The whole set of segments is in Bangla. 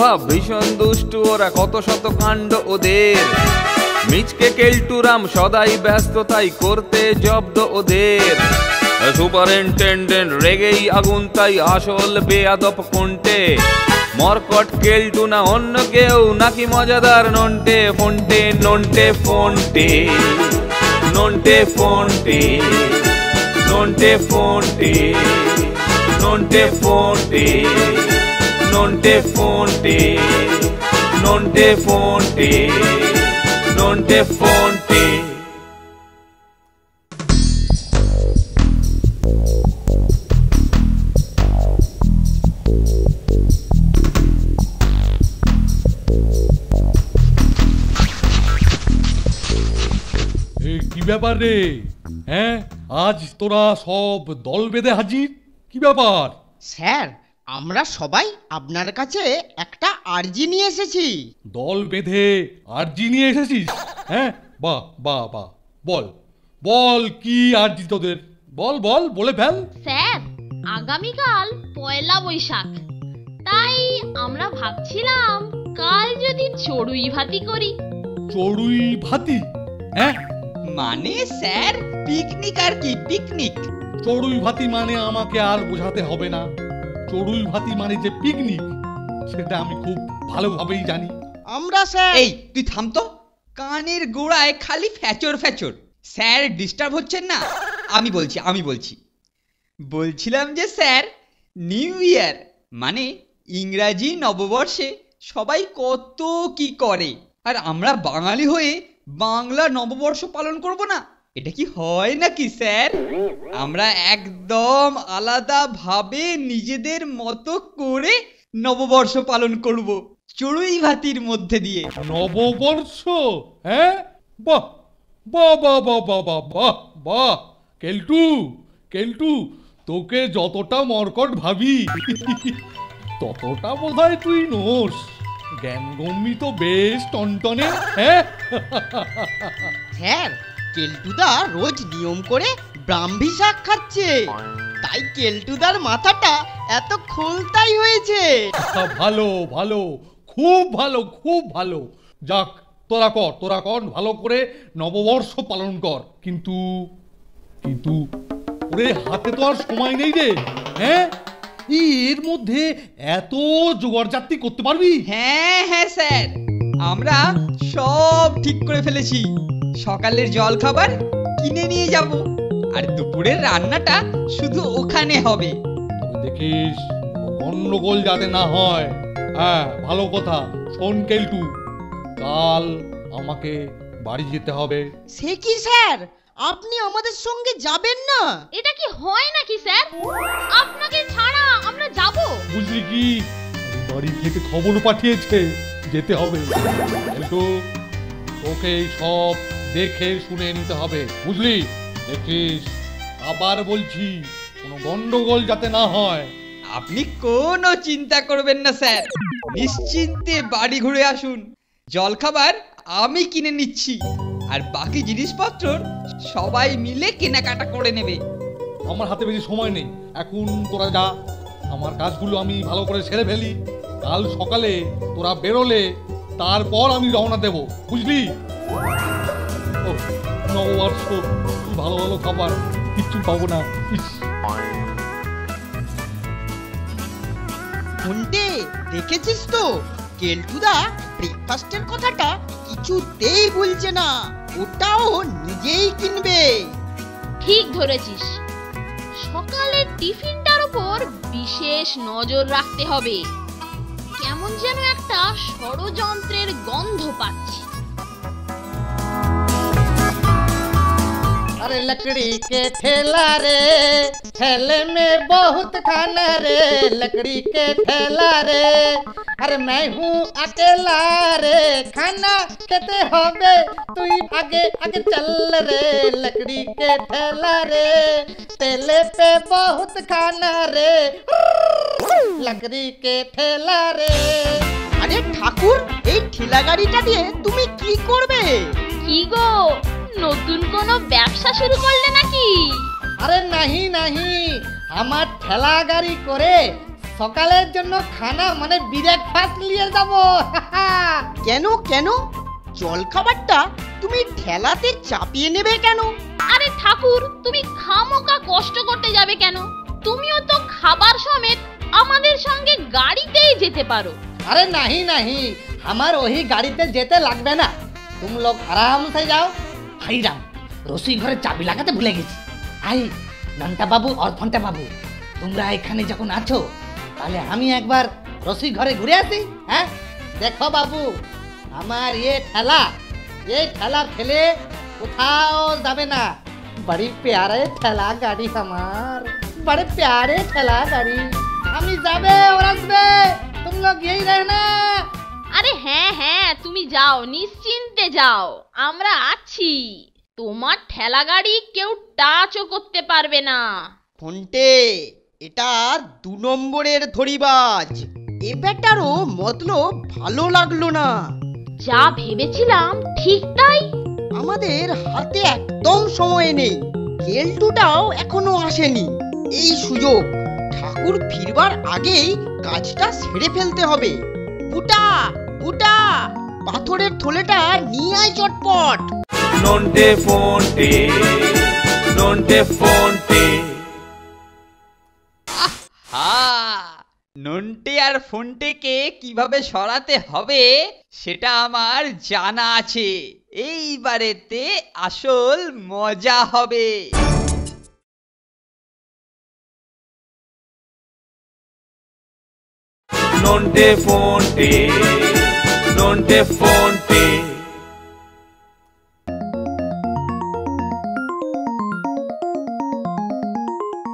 স্বভাব ভীষণ দুষ্টু, ওরা কত শত কাণ্ড ওদের। মিচকে কেলটুরাম সদাই ব্যস্ত, তাই করতে জব্দ ওদের। সুপারিনটেন্ডেন্ট রেগেই আগুন, তাই আসল বেয়াদব কোনটে। মরকট কেলটু না অন্য কেউ, নাকি মজাদার নন্টে ফন্টে নন্টে ফন্টে নন্টে ফন্টে নন্টে ফন্টে নন্টে ফন্টে নন্টে ফন্টে নন্টে ফন্টে নন্টে ফন্টে। কি ব্যাপার রে? হ্যাঁ, আজ তোরা সব দল বেঁধে হাজির, কি ব্যাপার? স্যার, আমরা সবাই আপনার কাছে একটা আর্জি নিয়ে এসেছি। দল বেঁধে আর্জি নিয়ে এসেছিস? হ্যাঁ, বাহ বাহ বাহ, বল বল কি আর্জি তোদের, বল বল, বলে ফেল। স্যার, আগামীকাল পয়লা বৈশাখ, তাই আমরা ভাবছিলাম কাল যদি চড়ুই ভাতি করি। চড়ুই ভাতি? হ্যাঁ মানে স্যার পিকনিক আর কি, পিকনিক। চড়ুই ভাতি মানে আমাকে আর বোঝাতে হবে না। চড়ুই ভাতি মানে যে পিকনিক, সেটা আমি খুব ভালোভাবেই জানি। আমরা স্যার, এই তুই থাম তো, কানের গোড়ায় খালি ফ্যাচর ফ্যাচর। স্যার ডিস্টার্ব হচ্ছেন না? আমি বলছি বলছিলাম যে স্যার, নিউ ইয়ার মানে ইংরাজি নববর্ষে সবাই কত কি করে, আর আমরা বাঙালি হয়ে বাংলা নববর্ষ পালন করব না? এটা কি হয় নাকি স্যার? আমরা একদম আলাদা ভাবে নিজেদের মতো করে নববর্ষ পালন করব, চড়ুই ভাতির মধ্যে দিয়ে। নববর্ষ? হ্যাঁ, বাহ বাহ বাহ বাহ বাহ বাহ বাহ বাহ। কেলটু কেলটু, তোকে যতটা মরকট ভাবি ততটা বোধহয় তুই নোস। জ্ঞানগম্যি তো বেশ টনটনে। হ্যাঁ স্যার, কেলটুদা রোজ নিয়ম করে ব্রাহ্মী শাক খাচ্ছে, তাই কেলটুদার মাথাটা এত খোলতাই হয়েছে। ভালো ভালো, খুব ভালো খুব ভালো। যাক, তোরা কর ভালো করে নববর্ষ পালন কর। কিন্তু কিন্তু ওরে, হাতে তো আর সময় নেই রে। হ্যাঁ, এর মধ্যে এত জোগাড় জাতি করতে পারবি? হ্যাঁ হ্যাঁ স্যার, আমরা সব ঠিক করে ফেলেছি। সকালের জল খাবার কিনে নিয়ে যাব, আর দুপুরের রান্নাটা শুধু ওখানে হবে। তবে দেখিস গন্ডগোল যাতে না হয়। হ্যাঁ, ভালো কথা। শোন কেলটু, কাল আমাকে বাড়ি যেতে হবে। সে কি স্যার, আপনি আমাদের সঙ্গে যাবেন না? এটা কি হয় নাকি স্যার? আপনাকে ছাড়া আমরা যাব? বুঝলি কি, বাড়ি থেকে খবর পাঠিয়েছে, যেতে হবে। কেলটু, তোকে সব দেখে শুনে নিতে হবে, বুঝলি? দেখিস, আবার বলছি, কোনো গন্ডগোল যাতে না হয়। আপনি কোনো চিন্তা করবেন না স্যার, নিশ্চিন্তে বাড়ি ঘুরে আসুন। জলখাবার আমি কিনে নিচ্ছি, আর বাকি জিনিসপত্র সবাই মিলে কেনাকাটা করে নেবে। আমার হাতে বেশি সময় নেই, এখন তোরা যা। আমার কাজগুলো আমি ভালো করে সেরে ফেলি। কাল সকালে তোরা বেরোলে তারপর আমি রওনা দেব, বুঝলি? ও, নববর্ষ, ভালো ভালো খাবার, কিচ্ছু পাবো না। ফোনটে, দেখেছিস তো, কেলটুদা ব্রেকফাস্টের কথাটা কিছুতেই ভুলছে না, ওটাও নিজেই কিনবে। ঠিক ধরেছিস, সকালের টিফিনটার উপর বিশেষ নজর রাখতে হবে। কেমন যেন একটা ষড়যন্ত্রের গন্ধ পাচ্ছি। अरे लकड़ी के ठेला रे, ठेले में बहुत खाना रे, लकड़ी के ठेला रे, अरे मैं हूँ अकेला रे, खाना कहते होगे तू आगे आगे चल रे, लकड़ी के ठेला रे, ठेले पे बहुत खाना रे, लकड़ी के ठेला रे। আরে ঠাকুর, এই ঠেলা গাড়িটা দিয়ে তুমি কি করবে? কি গো, নতুন কোনো ব্যবসা শুরু করলে নাকি? अरे नहीं नहीं, हमार ठेला गाड़ी करे সকালের জন্য খানা মানে ব্রেকফাস্ট নিয়ে যাব। কেন কেন জলখাবারটা তুমি ঠেলাতে চাপিয়ে নেবে কেন? আরে ঠাকুর, তুমি খামোকা কষ্ট করতে যাবে কেন? তুমিও তো খাবার সমেত আমাদের সঙ্গে গাড়িতেই যেতে পারো। अरे नहीं नहीं, हमार वही गाड़ी पे जेते লাগবে না। तुम लोग आराम से जाओ। हाई राम, রসুই ঘরে চাবি লাগাতে ভুলে গেছি। আই নন্টা বাবু আর ফন্টা বাবু, তোমরা এখানে যখন আছো তাহলে আমি একবার রসুই ঘরে ঘুরে আসি। হ্যাঁ দেখো বাবু, আমার ये ठेला ফেলে কোথাও যাবে না। बड़ी प्यारे ठेला गाड़ी हमार, बड़े प्यारे ठेला गाड़ी। আমি যাবে और আসবে, तुम लोग यही रहना। আরে হ্যাঁ হ্যাঁ, তুমি যাও, নিশ্চিন্তে যাও, আমরা আছি। তোমার ঠেলা গাড়ি কেউ টাচও করতে পারবে না। ফোনটে, এটা 2 নম্বরের ধরিবাজ। এ ব্যাটারও মতলব ভালো লাগলো না। যা ভেবেছিলাম ঠিক তাই। আমাদের হাতে একদম সময় নেই, কেলটুটাও এখনো আসেনি। এই সুযোগ ঠাকুর ফিরবার আগেই কাজটা সেরে ফেলতে হবে। বুটা বুটা, পাথরের থলেটা নিয়ে আয় চটপট। নন্টে ফন্টে, নন্টে ফন্টে। নন্টে আর ফন্টেকে কিভাবে সরাতে হবে সেটা আমার জানা আছে। এইবারেতে আসল মজা হবে। নন্টে ফন্টে, নন্টে ফন্টে।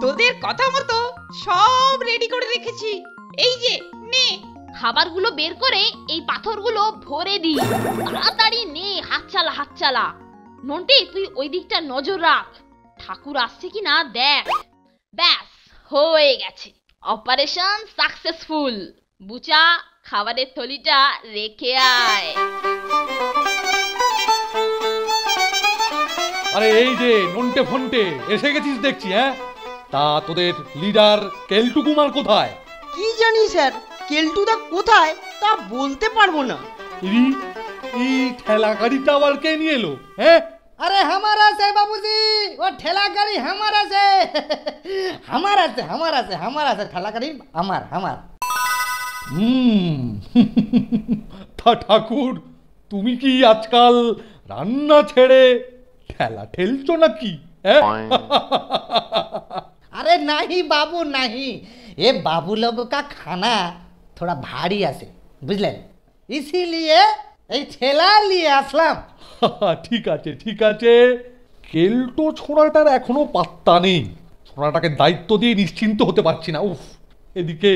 তোদের কথা মতো সব রেডি করে রেখেছি। এই যে নে। খাবারগুলো বের করে এই পাথরগুলো ভরে দি। তাড়াতাড়ি নে, হাত চালা হাত চালা। নন্টে, তুই ওই দিকটা নজর রাখ, ঠাকুর আসছে কিনা দেখ। ব্যাস হয়ে গেছে, অপারেশন সাকসেসফুল। বুচা, খাবারের থলিটা রেখে আয়। আরে এই যে নন্টে ফন্টে, এসে গেছিস দেখছি। হ্যাঁ, তা তোদের লিডার কেলটু কুমার কোথায়? কি জানি স্যার, কেলটুদা কোথায় তা বলতে পারবো না। এই ঠেলা গাড়িটা আবার কে নিয়ে এলো? হ্যাঁ, अरे हमारा से बाबूजी, वो ठेला गाड़ी हमारा से। हमारा से ठेला गाड़ी हमार। তা ঠাকুর, তুমি কি আজকাল রান্না ছেড়ে ঠেলা ঠেলছো নাকি? হ্যাঁ? अरे नहीं बाबू नहीं, ये बाबू लोगों का खाना थोड़ा भारी आसे, बुझलेन, इसीलिए এই ঠেলা নিয়ে আসলাম। ঠিক আছে ঠিক আছে, কেলটো ছোড়াটার এখনো পাত্তা নেই। ছোড়াটাকে দায়িত্ব দিয়ে নিশ্চিন্ত হতে পারছি না। উফ, এদিকে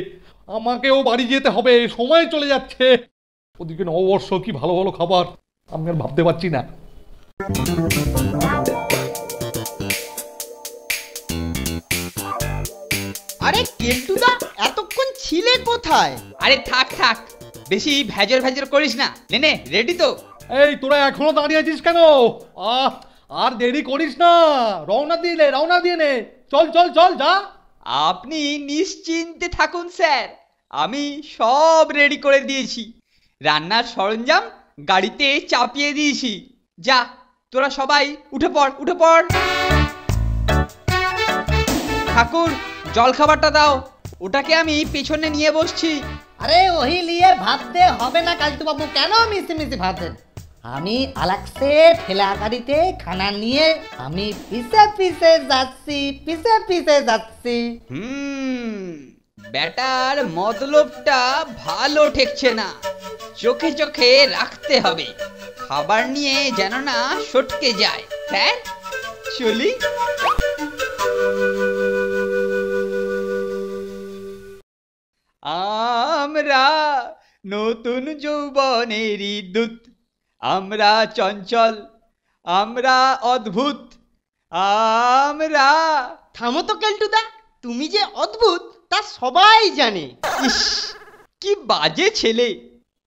আমাকেও বাড়ি যেতে হবে, সময় চলে যাচ্ছে। ওদিকে নববর্ষ, কি ভালো ভালো খাবার, আমি আর ভাবতে পারছি না। আরে কেলটুদা, এতক্ষণ ছিলে কোথায়? আরে থাক থাক, বেশি ভেজর ভেজর করিস না। নে রেডি তো? এই তোরা এখনো দাঁড়িয়ে আছিস কেন? আর দেরি করিস না, রওনা দিয়ে নে। চল চল চল, যা। আপনি নিশ্চিন্তে থাকুন স্যার, আমি সব রেডি করে দিয়েছি। রান্নার সরঞ্জাম গাড়িতে চাপিয়ে দিয়েছি। যা, তোরা সবাই উঠে পড়। ঠাকুর, জল খাবারটা দাও, ওটাকে আমি পেছনে নিয়ে বসছি। আরে ওহি নিয়ে ভাবতে হবে না কালটু বাবু, কেন মিশি ভাবছেন? আমি আলাকসে ঠেলা গাড়িতে খানা নিয়ে আমি পিছে যাচ্ছি। ব্যাটার মতলবটা ভালো ঠেকছে না, চোখে চোখে রাখতে হবে। খাবার নিয়ে যেন না সটকে যায়। স্যার চলি। আমরা নতুন যৌবনেরই দূত, আমরা চঞ্চল, আমরা অদ্ভুত, আমরা। থামো তো কেলটুদা, তুমি যে অদ্ভুত তা সবাই জানে। ইস, কি বাজে ছেলে,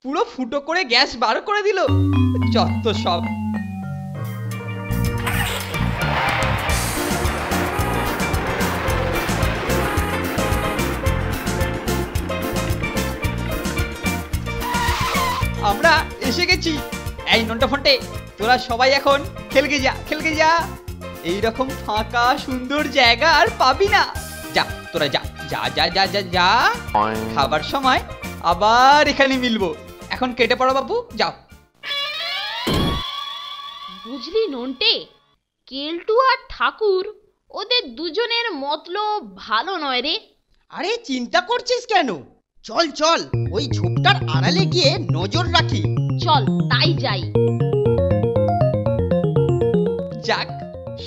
পুরো ফুটো করে গ্যাস বার করে দিল। যত সব। এসে গেছি। এই নন্টা ফন্টে, তোরা সবাই এখন খেলকে যা, খেলকে যা। এইরকম ফাঁকা সুন্দর জায়গা আর পাবি না। যা তোরা যা যা যা যা যা যা। খাবার সময় আবার এখানে মিলবো। এখন কেটে পড়ো বাবু, যাও। বুঝলি নন্টে, কেলটু আর ঠাকুর ওদের দুজনের মতলব ভালো নয় রে। আরে চিন্তা করছিস কেন? চল চল ওই ঝোপটার আড়ালে গিয়ে নজর রাখি। চল তাই যাই। যাক,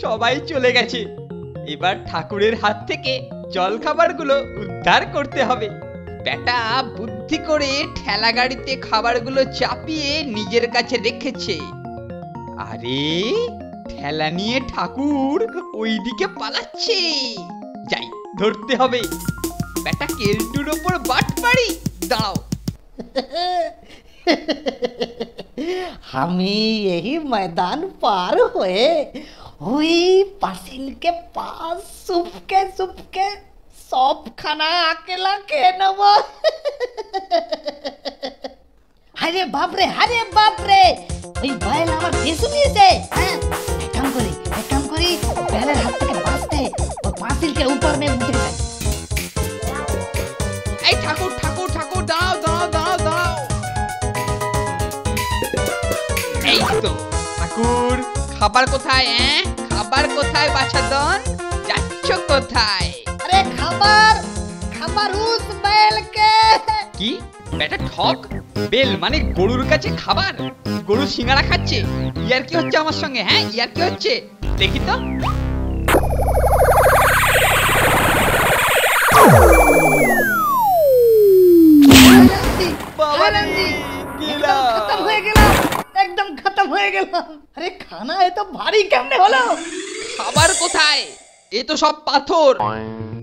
সবাই চলে গেছে। এবার ঠাকুরের হাত থেকে জল খাবারগুলো উদ্ধার করতে হবে। বেটা বুদ্ধি করে ঠেলা গাড়িতে খাবারগুলো চাপিয়ে নিজের কাছে রেখেছে। আরে ঠেলা নিয়ে ঠাকুর ওইদিকে পালাচ্ছে। যাই, ধরতে হবে। বেটা কেলটুর ওপর বাট পারি। দাঁড়াও, আমি यही मैदान पार हुए हुई पासिल के पास सुपके सब खाना अकेला के नब। अरे बाप रे ওই বাইল আমার পিছু নিয়েছে। হ্যাঁ, এক কাম করি বাইলের হাত থেকে বাঁচতে ওই পাঁচিলকে উপর में উঠে যাই। এই ঠাকুর ঠাকুর ঠাকুর, দাঁড়াও দাঁড়াও দাঁড়াও দাঁড়াও। এই তো ঠাকুর, খাবার কোথায়? খাবার কোথায় বাছাদন? যাচ্ছ কোথায়? अरे খাবার উস বেল কে। কি বেটা ঠক? বেল মানে গরুর কাছে খাবার? গরু সিঙ্গারা খাচ্ছে? ইয়ার কি হচ্ছে আমার সঙ্গে? হ্যাঁ, ইয়ার কি হচ্ছে? দেখি তো। একদম খতম হয়ে গেলাম। আরে খানা এ তো ভারী কেমনে হলো? খাবার কোথায়? এ তো সব পাথর।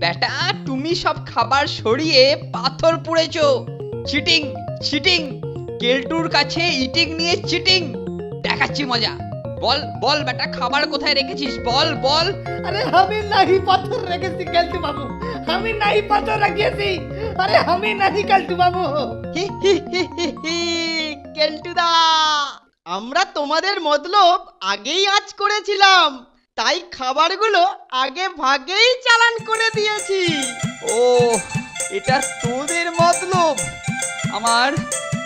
বেটা তুমি সব খাবার সরিয়ে পাথর পুড়েছো। চিটিং চিটিং, কেলটুর কাছে ইটিং নিয়ে চিটিং। দেখাচ্ছি মজা। বল বল বেটা, খাবার কোথায় রেখেছিস? বল বল। আরে আমি নাহি পাথর রেখেছি কেলটু বাবু, আমি নাহি পাথর রেখেছি। আরে আমি নাহি কেলটু বাবু। কেলটুদা, আমরা তোমাদের মতলব আগেই আঁচ করেছিলাম, তাই খাবারগুলো আগে ভাগেই চালান করে দিয়েছি। ও, এটা তোদের মতলব?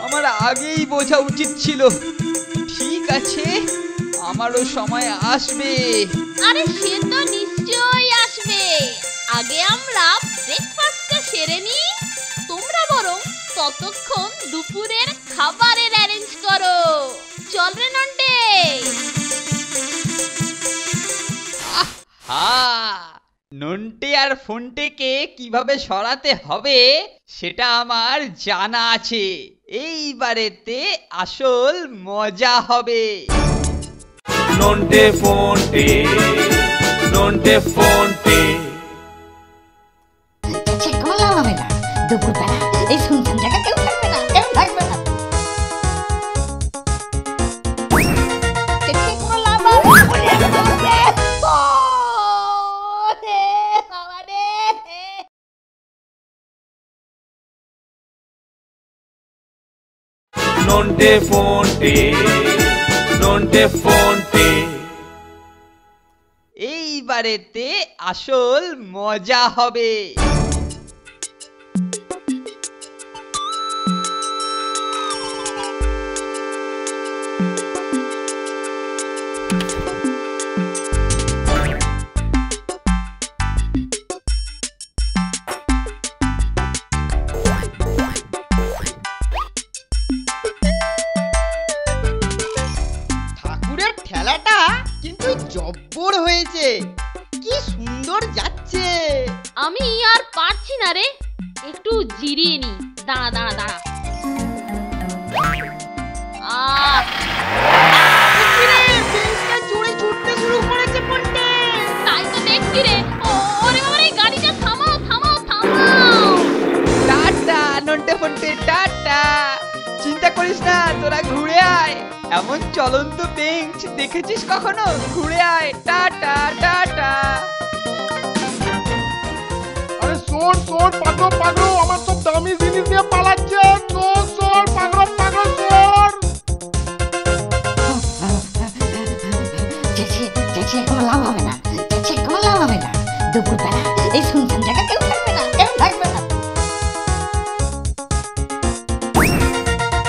আমার আগেই বোঝা উচিত ছিল। ঠিক আছে, আমারও সময় আসবে। আরে সে তো নিশ্চয়ই আসবে। আগে আমরা ব্রেকফাস্টটা সেরে নিই। তোমরা বরং ততক্ষণ দুপুরের খাবারের অ্যারেঞ্জ করো। চল রে নন্টে। নন্টে আর ফন্টেকে কিভাবে সরাতে হবে সেটা আমার জানা আছে। এইবারেতে আসল মজা হবে। নন্টে ফন্টে, নন্টে ফন্টে। ঘুমালাম আমি না দুপুরবেলা, এই শুনছেন জায়গা কেউ থাকবে না, কেউ থাকবে না। নন্টে ফন্টে, নন্টে ফন্টে। এইবারেতে আসল মজা হবে। ঠাকুরের ঠেলাটা কিন্তু জব্বর হয়েছে, কি সুন্দর যাচ্ছে। আমি আর পারছি না রে, একটু জিরিয়ে নি। দাঁড়া দাঁড়া দাঁড়া। জোরে ছুটতে শুরু করেছে ফন্টে। তাই তো দেখছি রে। ওরে বাবারে, গাড়িটা থামাও থামাও থামাও। টাটা নন্টে ফন্টে, টাটা। চিন্তা করিস না, তোরা ঘুরে আয়। এমন চলন্ত বেঞ্চ দেখেছিস কখনো? ঘুরে আয়। Tata tata. আরে শোন পাগলো, আমার সব দামি জিনিস নিয়ে পালাচ্ছে। শোন পাগলো শোন। চেঁচিয়ে কোনো লাভ হবে না, চেঁচিয়ে কোনো লাভ হবে না। দুপুরবেলা এই শুনশান জায়গা কেউ থাকবে না, কেউ থাকবে না।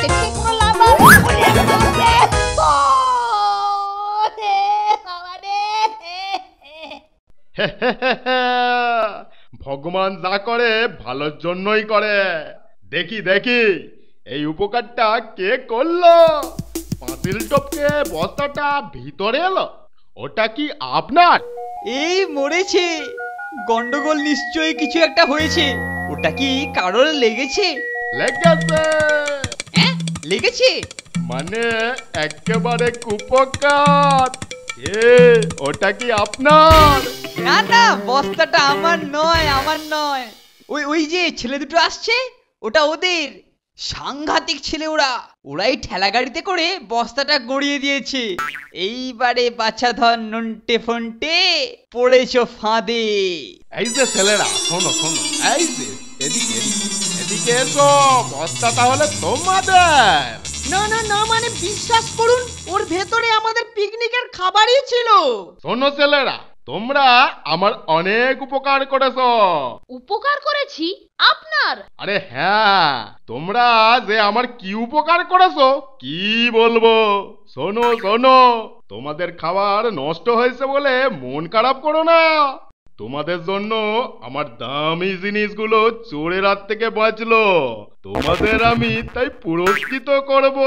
চেঁচিয়ে কোনো লাভ হবে না। ভগবান যা করে ভালোর জন্যই করে। দেখি দেখি এই উপকারটা কে করলো? পাতিল টপকে বস্তাটা ভিতরে এলো, ওটা কি আপনার? এই মরেছে, গন্ডগোল নিশ্চয়ই কিছু একটা হয়েছে। ওটা কি কারোর লেগেছে? লেগেছে। হ্যাঁ লেগেছে মানে একেবারে কুপকার। ওটা কি আপনার? না না, বস্তাটা আমার নয়, আমার নয়। ওই যে ছেলে দুটো আসছে, ওটা ওদের। সাংঘাতিক ছেলে ওরা। ওরাই ঠেলা গাড়িতে করে বস্তাটা গড়িয়ে দিয়েছে। এইবারে বাছা ধন নন্টে ফন্টে পড়েছো ফাঁদে। এই যে ছেলেরা, শোনো শোনো, এই যে এদিকে এদিকে এসো, বস্তা তাহলে তোমাদের। না না না, মানে বিশ্বাস করুন, ওর ভেতরে আমাদের পিকনিকের খাবারই ছিল। শোনো ছেলেরা, তোমরা আমার অনেক উপকার করেছো। উপকার করেছি আপনার? আরে হ্যাঁ, তোমরা যে আমার কি উপকার করেছো কি বলবো। শোনো শোনো, তোমাদের খাবার নষ্ট হয়েছে বলে মন খারাপ করো না। তোমাদের জন্য আমার দামি জিনিসগুলো চোরের হাত থেকে বাঁচলো। তোমাদের আমি তাই পুরস্কৃত করব।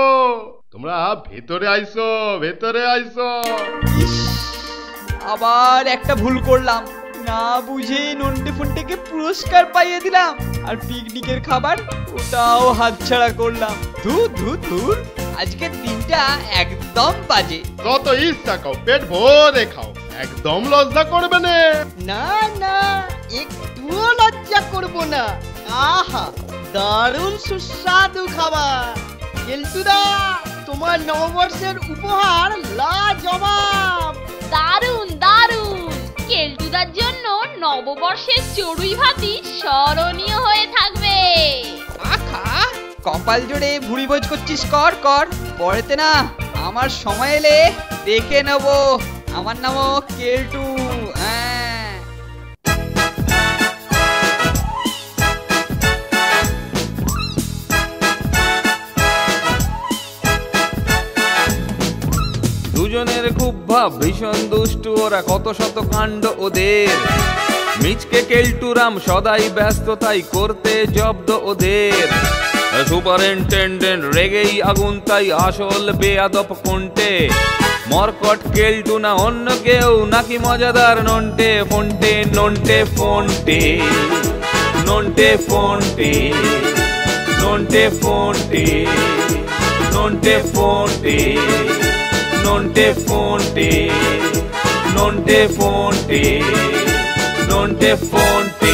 তোমরা ভেতরে আইসো, ভেতরে আইসো। আবার একটা ভুল করলাম, না বুঝে নন্টে ফন্টেকে পুরস্কার পাইয়ে দিলাম, আর পিকনিকের খাবার ওটাও হাতছাড়া করলাম। ধুর ধুর ধুর, আজকের দিনটা একদম বাজে। যত ইচ্ছা খাও, পেট ভরে খাও, একদম লজ্জা করবে না। না না, একটুও লজ্জা করব না। আহা, দারুণ সুস্বাদু খাবার। কেলটুদা, তোমার নববর্ষের উপহার লাজবাব। দারুণ দারুণ। কেলটুদার জন্য নববর্ষের চড়ুই ভাতি স্মরণীয় হয়ে থাকবে। আখা, কপাল জোড়ে ভুড়ি ভোজ করছিস, কর কর। পরেতে না, আমার সময় এলে দেখে নেব। আমার নামও কেলটু। দুজনের খুব ভাব, ভীষণ দুষ্টু ওরা, কত শত কাণ্ড ওদের। মিচকে কেলটুরাম সদাই ব্যস্ত, তাই করতে জব্দ ওদের। সুপারিনটেন্ডেন্ট রেগেই আগুন, তাই আসল বেয়াদব কোনটে। মরকট কেলটু না অন্য কেউ, নাকি মজাদার নন্টে ফন্টে। নন্টে ফন্টে, নন্টে ফন্টে, নন্টে ফন্টে, নন্টে ফন্টে, নন্টে ফন্টে, নন্টে ফন্টে, নন্টে ফন্টে।